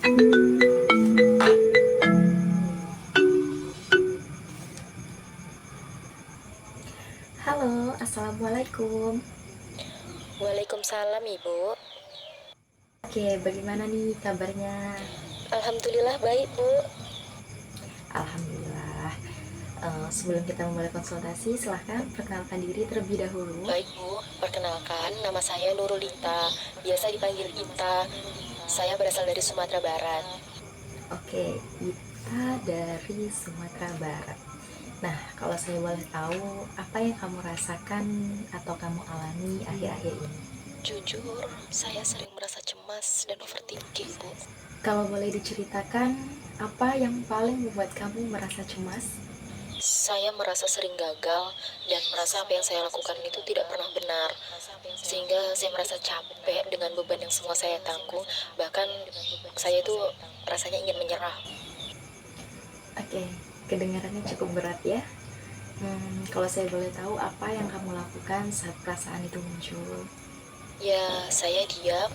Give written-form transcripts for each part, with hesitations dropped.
Halo, Assalamualaikum. Waalaikumsalam Ibu. Oke, bagaimana nih kabarnya? Alhamdulillah baik Bu. Alhamdulillah. Sebelum kita memulai konsultasi, silahkan perkenalkan diri terlebih dahulu. Baik Bu, perkenalkan nama saya Nurulita, biasa dipanggil Ita. Saya berasal dari Sumatera Barat. Oke, kita dari Sumatera Barat. Nah, kalau saya boleh tahu, apa yang kamu rasakan atau kamu alami akhir-akhir ini? Jujur, saya sering merasa cemas dan overthinking Bu. Kalau boleh diceritakan, apa yang paling membuat kamu merasa cemas? Saya merasa sering gagal dan merasa apa yang saya lakukan itu tidak pernah benar. Sehingga saya merasa capek dengan beban yang semua saya tanggung. Bahkan saya itu rasanya ingin menyerah. Oke, kedengarannya cukup berat ya. Kalau saya boleh tahu, apa yang kamu lakukan saat perasaan itu muncul? Ya, saya diam,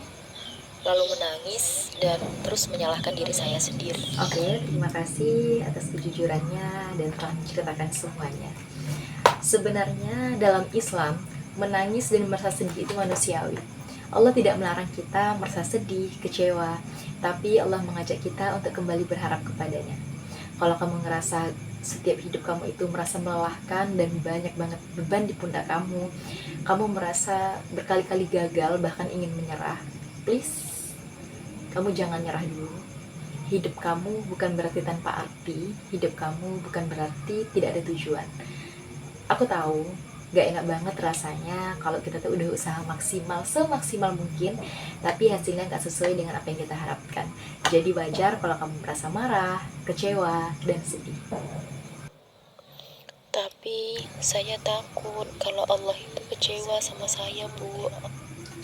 lalu menangis dan terus menyalahkan diri saya sendiri. Oke, terima kasih atas kejujurannya dan telah menceritakan semuanya. Sebenarnya dalam Islam, menangis dan merasa sedih itu manusiawi. Allah tidak melarang kita merasa sedih, kecewa, tapi Allah mengajak kita untuk kembali berharap kepadanya. Kalau kamu ngerasa setiap hidup kamu itu merasa melelahkan dan banyak banget beban di pundak kamu merasa berkali-kali gagal bahkan ingin menyerah, please, kamu jangan nyerah dulu. Hidup kamu bukan berarti tanpa arti, hidup kamu bukan berarti tidak ada tujuan. Aku tahu gak enak banget rasanya kalau kita tuh udah usaha maksimal semaksimal mungkin tapi hasilnya gak sesuai dengan apa yang kita harapkan. Jadi wajar kalau kamu merasa marah, kecewa, dan sedih. Tapi saya takut kalau Allah itu kecewa sama saya, Bu.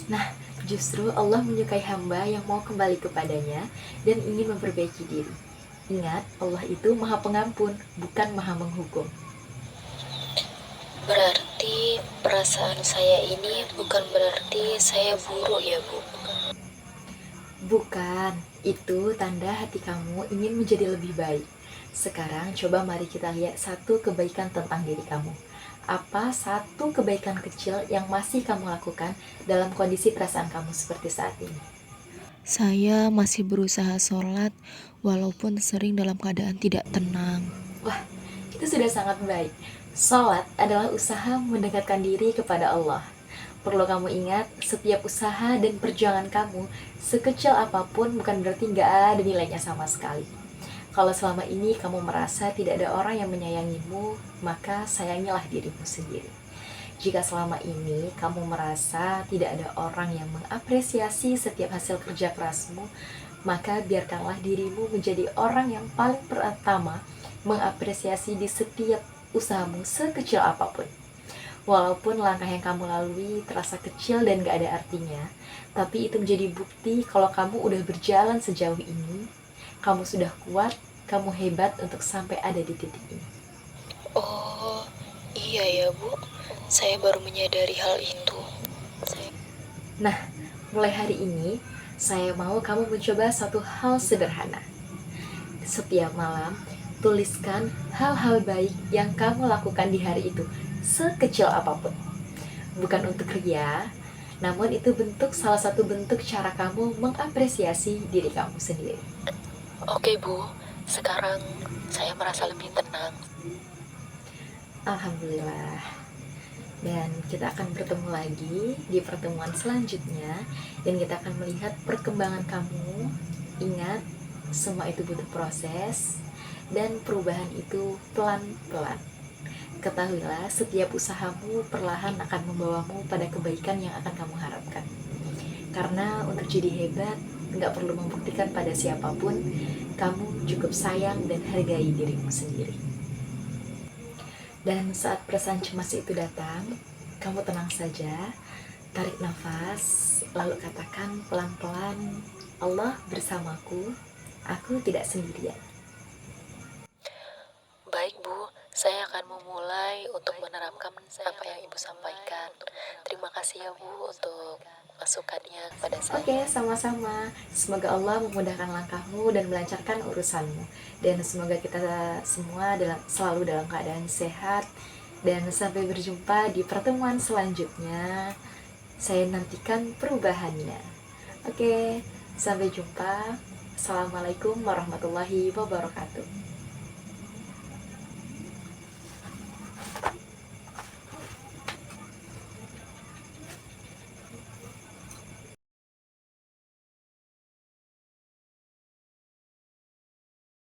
Nah, justru Allah menyukai hamba yang mau kembali kepadanya dan ingin memperbaiki diri. Ingat, Allah itu maha pengampun, bukan maha menghukum. Berarti perasaan saya ini bukan berarti saya buruk ya, Bu. Bukan, itu tanda hati kamu ingin menjadi lebih baik. Sekarang coba mari kita lihat satu kebaikan tentang diri kamu. Apa satu kebaikan kecil yang masih kamu lakukan dalam kondisi perasaan kamu seperti saat ini? Saya masih berusaha sholat walaupun sering dalam keadaan tidak tenang. Wah, itu sudah sangat baik. Salat adalah usaha mendekatkan diri kepada Allah. Perlu kamu ingat, setiap usaha dan perjuangan kamu, sekecil apapun bukan berarti nggak ada nilainya sama sekali. Kalau selama ini kamu merasa tidak ada orang yang menyayangimu, maka sayangilah dirimu sendiri. Jika selama ini kamu merasa tidak ada orang yang mengapresiasi setiap hasil kerja kerasmu, maka biarkanlah dirimu menjadi orang yang paling pertama mengapresiasi di setiap usahamu sekecil apapun. Walaupun langkah yang kamu lalui terasa kecil dan gak ada artinya, tapi itu menjadi bukti kalau kamu udah berjalan sejauh ini, kamu sudah kuat, kamu hebat untuk sampai ada di titik ini. Oh, iya ya, Bu. Saya baru menyadari hal itu. Nah, mulai hari ini, saya mau kamu mencoba satu hal sederhana. Setiap malam, tuliskan hal-hal baik yang kamu lakukan di hari itu, sekecil apapun. Bukan untuk ria, namun itu salah satu bentuk cara kamu mengapresiasi diri kamu sendiri. Oke, Bu. Sekarang saya merasa lebih tenang. Alhamdulillah. Dan kita akan bertemu lagi di pertemuan selanjutnya dan kita akan melihat perkembangan kamu. Ingat, semua itu butuh proses dan perubahan itu pelan-pelan. Ketahuilah, setiap usahamu perlahan akan membawamu pada kebaikan yang akan kamu harapkan. Karena untuk jadi hebat, nggak perlu membuktikan pada siapapun, kamu cukup sayang dan hargai dirimu sendiri. Dan saat perasaan cemas itu datang, kamu tenang saja, tarik nafas, lalu katakan pelan-pelan, Allah bersamaku, aku tidak sendirian. Baik, Bu. Saya akan memulai untuk menerapkan apa yang Ibu sampaikan. Terima kasih ya, Bu, untuk masukannya kepada saya. Oke, sama-sama. Semoga Allah memudahkan langkahmu dan melancarkan urusanmu. Dan semoga kita semua selalu dalam keadaan sehat. Dan sampai berjumpa di pertemuan selanjutnya. Saya nantikan perubahannya. Oke, sampai jumpa. Assalamualaikum warahmatullahi wabarakatuh.